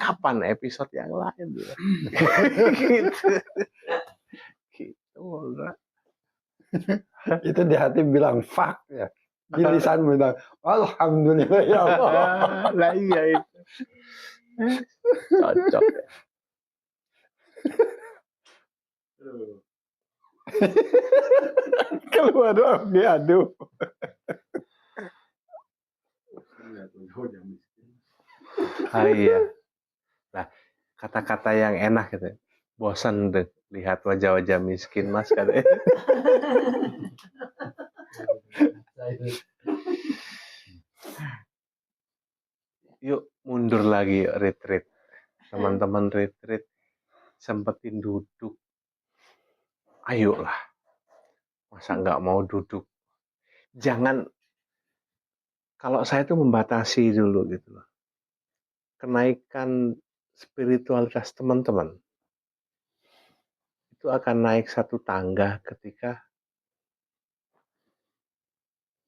Kapan episode yang lain? Gitu. Gitu, enggak. Itu di hati bilang fuck ya. Di lisan bilang alhamdulillah ya Allah. Lah iya itu. Cocok ya. Keluar doang diadu. Iya. Nah, kata-kata yang enak gitu. Bosan deh lihat wajah-wajah miskin, Mas, katanya. Yuk mundur lagi retreat. Teman-teman retreat sempetin duduk. Ayolah. Masa nggak mau duduk? Jangan, kalau saya tuh membatasi dulu gitu loh. Kenaikan spiritualitas teman-teman itu akan naik satu tangga ketika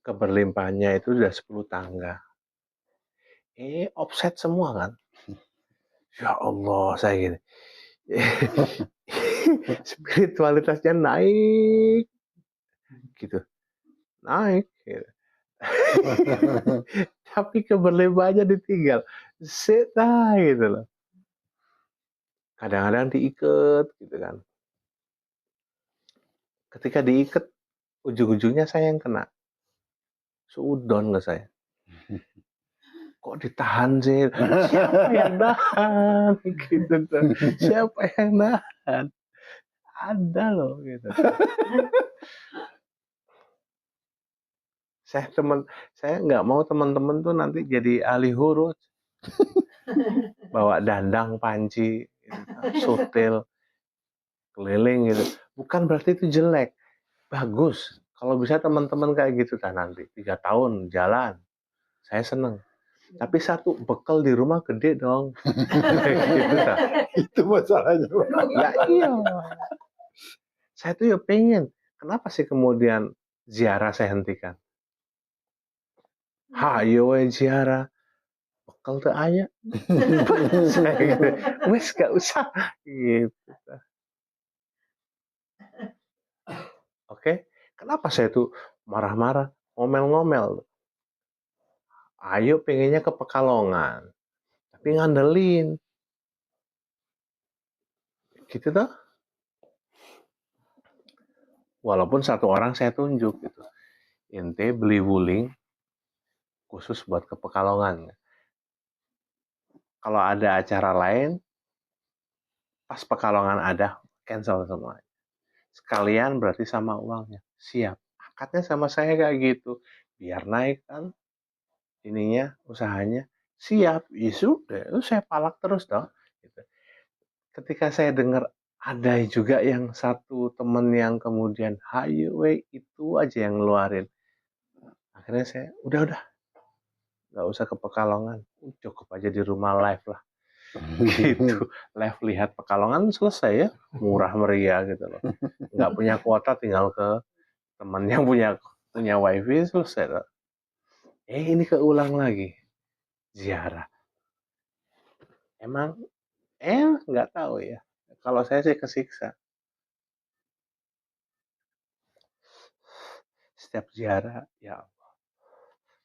keberlimpahannya itu udah 10 tangga. Offset semua kan? Ya Allah, saya gini. Spiritualitasnya naik gitu. Naik gitu. Tapi keberlimpahannya ditinggal. Seta gitu loh. Kadang-kadang diikat gitu kan. Ketika diikat, ujung-ujungnya saya yang kena. Suudon ke saya. Kok ditahan sih? Siapa yang nahan? Gitu tuh. Siapa yang nahan? Ada loh gitu. Saya nggak mau teman-teman tuh nanti jadi ahli huruf. Bawa dandang, panci, gitu, sutil, keliling gitu. Bukan berarti itu jelek. Bagus. Kalau bisa teman-teman kayak gitu kan nanti 3 tahun jalan. Saya seneng. Tapi satu, bekal di rumah gede dong. Gitu, kan. Itu masalahnya. Ya iya. Saya tuh ya pengen. Kenapa sih kemudian ziarah saya hentikan? Hayo ziarah. Bekal tuh aya. Saya gitu. Wes gak usah. Gitu. Oke. Kenapa saya tuh marah-marah, ngomel-ngomel? Ayo pengennya ke Pekalongan. Tapi ngandelin. Gitu toh. Walaupun satu orang saya tunjuk gitu. Ente beli wuling khusus buat ke Pekalongan. Kalau ada acara lain, pas Pekalongan ada, cancel semua. Sekalian berarti sama uangnya. Siap. Akadnya sama saya kayak gitu. Biar naik kan ininya, usahanya. Siap. Ya sudah, itu saya palak terus dong. Gitu. Ketika saya dengar ada juga yang satu temen yang kemudian highway itu aja yang ngeluarin. Akhirnya saya udah nggak usah ke Pekalongan, cukup aja di rumah live lah. Gitu, live lihat Pekalongan selesai ya, murah meriah gitu loh. Nggak punya kuota tinggal ke teman yang punya wifi selesai loh. Ini keulang lagi ziarah. Emang nggak tahu ya. Kalau saya sih kesiksa. Setiap ziarah, ya Allah,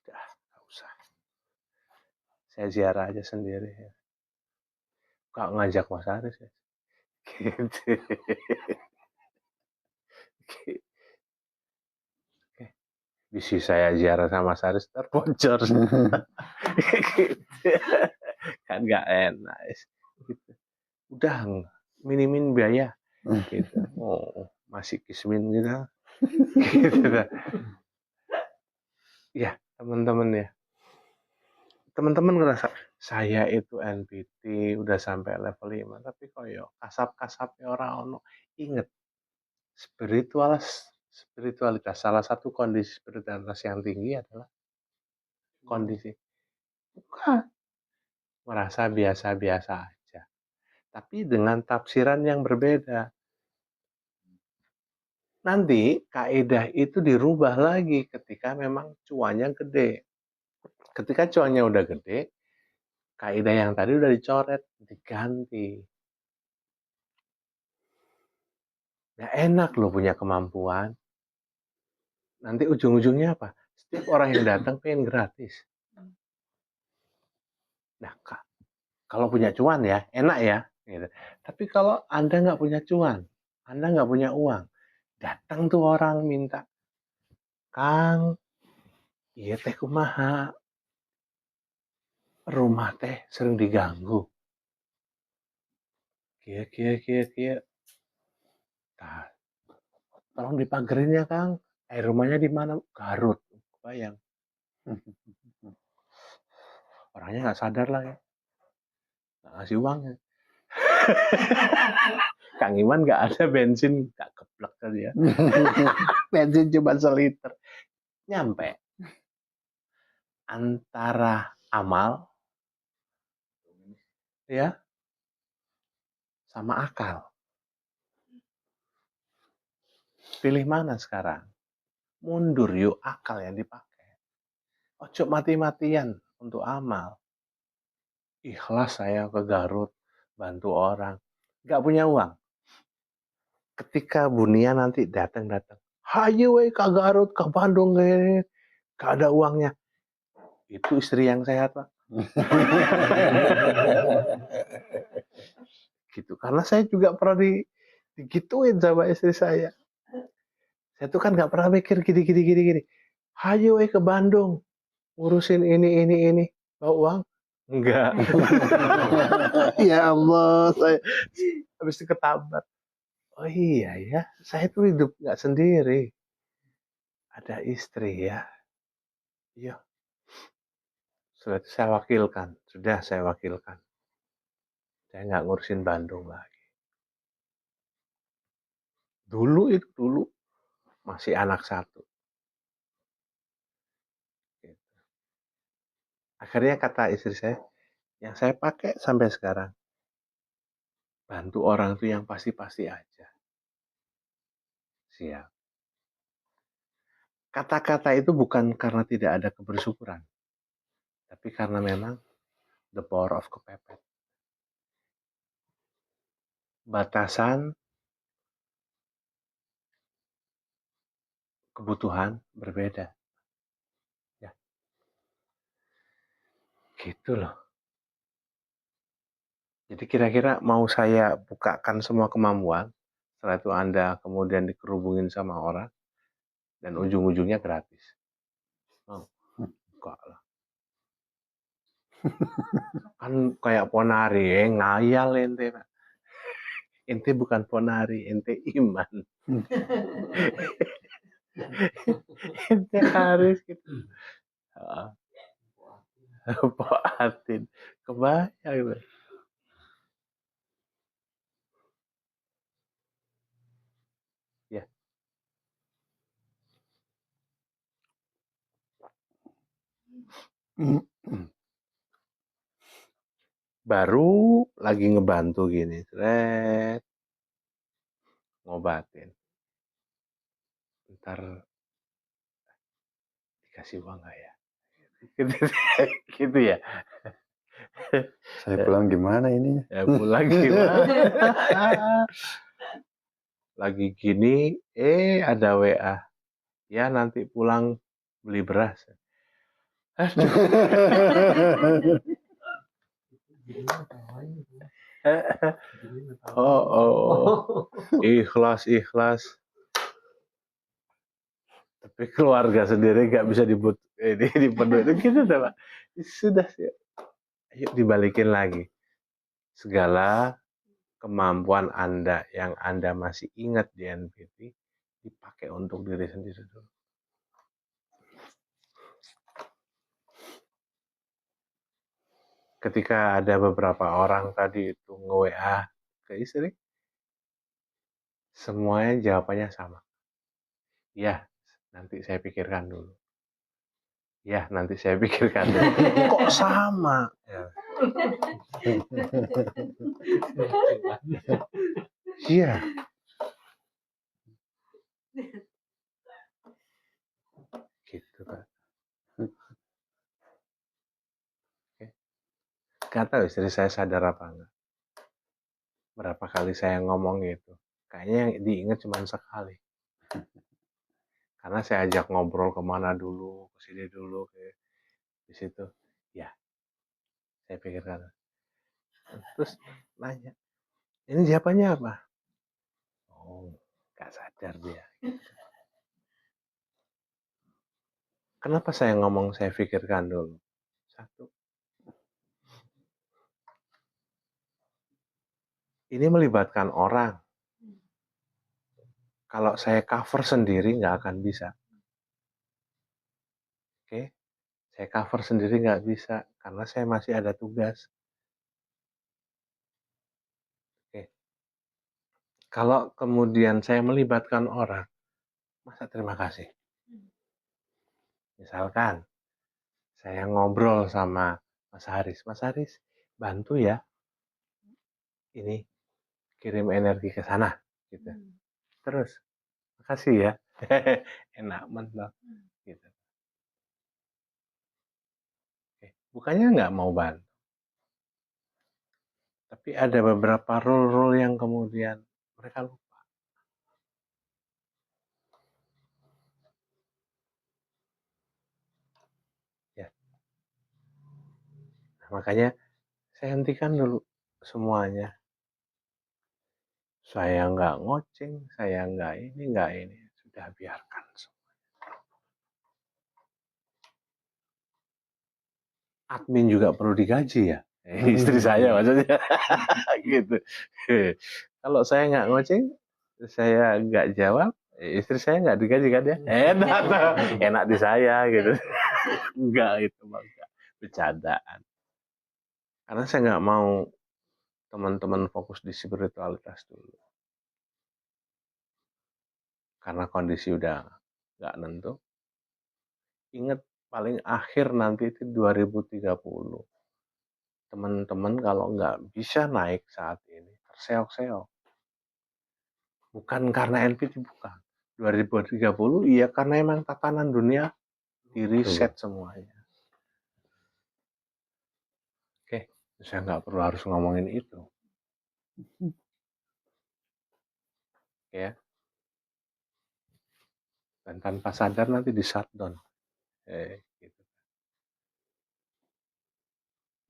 udah nggak usah. Saya ziarah aja sendiri ya. Nggak ngajak Mas Aris ya. Gitu. Bisi saya ziarah sama Mas Aris terbocor. Gitu. Kan nggak enak. Gitu. Udah minimin biaya. Gitu. Masih kismin gitu. Gitu. Ya, teman-teman ya. Teman-teman ngerasa saya itu NPT udah sampai level 5, tapi koyo kasap-kasapnya orang ono. Ingat, spiritualitas salah satu kondisi spiritualitas yang tinggi adalah kondisi bukan merasa biasa-biasa aja, tapi dengan tafsiran yang berbeda. Nanti kaidah itu dirubah lagi ketika memang cuannya gede. Ketika cuannya udah gede, Kaidah yang tadi udah dicoret, diganti. Ya enak loh punya kemampuan. Nanti ujung-ujungnya apa? Setiap orang yang datang pengen gratis. Nah, kalau punya cuan ya, enak ya. Gitu. Tapi kalau Anda nggak punya cuan, Anda nggak punya uang, datang tuh orang minta, Kang, iya teh kumaha, rumah teh sering diganggu. Kia, kia, kia, kia. Nah, tolong dipagerin ya Kang. Rumahnya di mana? Garut. Bayang. Orangnya nggak sadar lah ya. Nggak ngasih uangnya. Kang Iman nggak ada bensin, nggak keplek tadi ya. Bensin cuma seliter. Nyampe. Antara amal ya sama akal. Pilih mana sekarang? Mundur yuk, akal yang dipakai. Ojo mati-matian untuk amal. Ikhlas saya ke Garut, bantu orang. Gak punya uang. Ketika Bunia nanti datang-datang. Hayu we ke Garut, ke Bandung. Gak ada uangnya. Itu istri yang sehat, Pak. Gitu. Karena saya juga pernah digituin sama istri saya. Saya tuh kan gak pernah mikir gini. Hayu we ke Bandung. Ngurusin ini. Bawa uang? Enggak. Ya Allah, saya habis itu ketabrak. Oh iya ya, saya tuh hidup nggak sendiri. Ada istri ya. Iya, sudah saya wakilkan. Saya nggak ngurusin Bandung lagi. Dulu masih anak satu. Akhirnya kata istri saya, yang saya pakai sampai sekarang, bantu orang tuh yang pasti-pasti aja. Siap. Kata-kata itu bukan karena tidak ada kebersyukuran, tapi karena memang the power of kepepet. Batasan kebutuhan berbeda. Ya, gitu loh. Jadi kira-kira mau saya bukakan semua kemampuan, setelah itu Anda kemudian dikerubungin sama orang, dan ujung-ujungnya gratis. Oh, enggak lah. Kan kayak Ponari, ngayal ente. Ente bukan Ponari, ente iman. Ente harus gitu. Poatin. Kebayang gitu. Ya, baru lagi ngebantu gini, ngobatin. Ntar dikasih uang nggak ya? Gitu ya. Saya pulang gimana ini? Ya pulang gimana? Lagi gini, ada WA. Ya nanti pulang beli beras. Oh. Ikhlas. Tapi keluarga sendiri nggak bisa dipenuhi. Gitu Pak. Sudah sih. Ayo dibalikin lagi. Segala kemampuan Anda yang Anda masih ingat di NPT dipakai untuk diri sendiri dulu. Ketika ada beberapa orang tadi itu nge-WA ke istri, semuanya jawabannya sama. Ya, nanti saya pikirkan dulu. Ya, nanti saya pikirkan dulu. Kok sama? Ya. Iya. Gitu, Pak. Oke. Gak tahu istri saya sadar apa enggak. Berapa kali saya ngomong gitu. Kayaknya yang diingat cuma sekali. Karena saya ajak ngobrol kemana dulu, ke sini dulu, ke di situ. Ya, saya pikirkan. Terus nanya, ini jawabannya apa? Oh, gak sadar dia. Kenapa saya ngomong saya pikirkan dulu? Satu, ini melibatkan orang. Kalau saya cover sendiri nggak akan bisa. Oke, saya cover sendiri nggak bisa karena saya masih ada tugas. Oke, kalau kemudian saya melibatkan orang, masa terima kasih. Misalkan saya ngobrol sama Mas Haris bantu ya, ini kirim energi ke sana, gitu. Terus, makasih ya, enak banget, gitu. Oke, bukannya nggak mau bantu, tapi ada beberapa role-role yang kemudian mereka lupa. Ya, makanya saya hentikan dulu semuanya. Saya nggak ngoceng, saya nggak ini. Sudah biarkan. Admin juga perlu digaji ya. Istri saya maksudnya. Gitu. Kalau saya nggak ngoceng, saya nggak jawab, istri saya nggak digaji kan ya. Enak di saya gitu. Enggak itu bang, bercandaan. Karena saya nggak mau teman-teman fokus di spiritualitas dulu. Karena kondisi udah nggak nentu. Ingat paling akhir nanti itu 2030. Teman-teman kalau nggak bisa naik saat ini, terseok-seok. Bukan karena NPT, bukan. 2030 iya karena emang tatanan dunia di reset semuanya. Oke, saya nggak perlu harus ngomongin itu. Ya. Dan tanpa sadar nanti di shutdown. Gitu.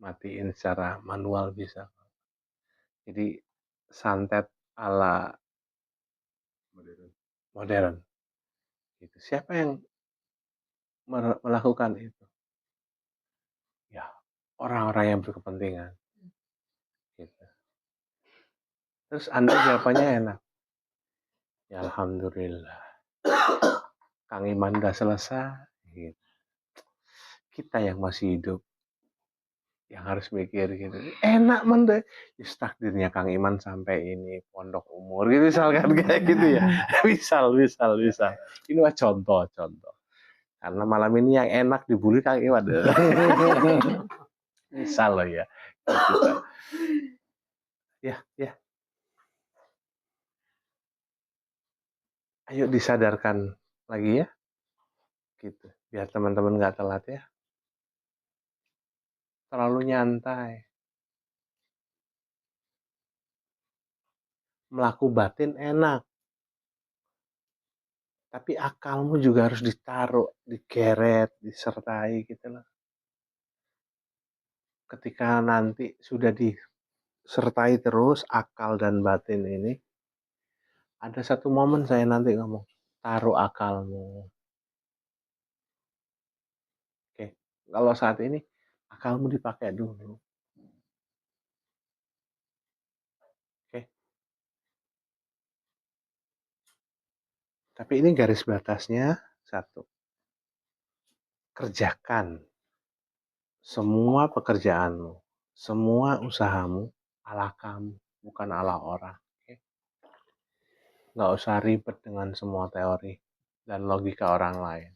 Matiin secara manual bisa. Jadi santet ala modern. Gitu. Siapa yang melakukan itu? Ya, orang-orang yang berkepentingan. Gitu. Terus Anda jawabannya enak. Ya Alhamdulillah. Kang Iman udah selesai. Gitu. Kita yang masih hidup yang harus mikir gitu. Enak deh. Takdirnya Kang Iman sampai ini pondok umur gitu misalkan kayak gitu ya. Misal. Ini mah contoh. Karena malam ini yang enak dibully Kang Iman. Misal loh ya. Gitu. Ya. Ayo disadarkan lagi ya. Gitu. Biar teman-teman nggak telat ya. Terlalu nyantai. Melaku batin enak. Tapi akalmu juga harus ditaruh, digeret, disertai gitu loh. Ketika nanti sudah disertai terus akal dan batin ini, ada satu momen saya nanti ngomong, taruh akalmu. Oke, kalau saat ini akalmu dipakai dulu. Oke. Tapi ini garis batasnya satu. Kerjakan semua pekerjaanmu, semua usahamu ala kamu, bukan ala orang. Oke? Nggak usah ribet dengan semua teori dan logika orang lain.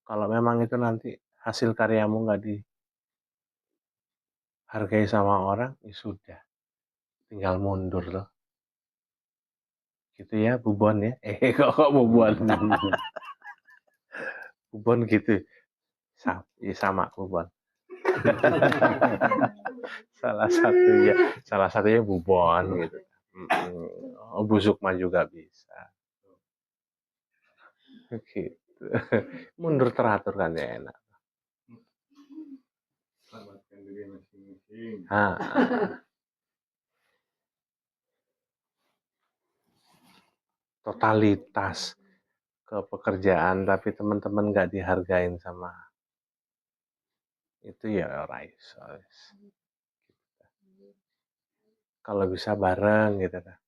Kalau memang itu nanti hasil karyamu nggak dihargai sama orang, ya sudah. Tinggal mundur loh. Gitu ya, Bubon ya. Kok Bubon? Bubon gitu. Sama Bubon. salah satunya bubon gitu. Bu Sukma juga bisa. Gitu. Mundur teratur kan ya enak. Selamatkan diri masing-masing. Totalitas ke pekerjaan tapi teman-teman nggak dihargain sama itu ya orang iso. Kalau bisa bareng gitu kan.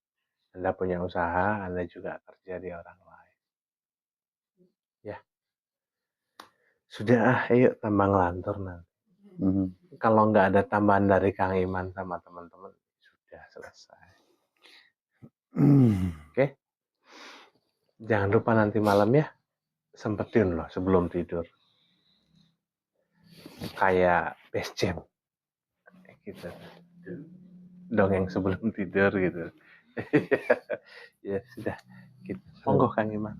Anda punya usaha, Anda juga kerja di orang lain. Ya. Sudah, ayo tambah ngelantur nanti. Kalau nggak ada tambahan dari Kang Iman sama teman-teman, sudah selesai. Oke? Jangan lupa nanti malam ya, sempetin loh sebelum tidur. Kayak base jam. Gitu. Dongeng sebelum tidur gitu. Ya sudah. Gitu. Monggo Kang Iman.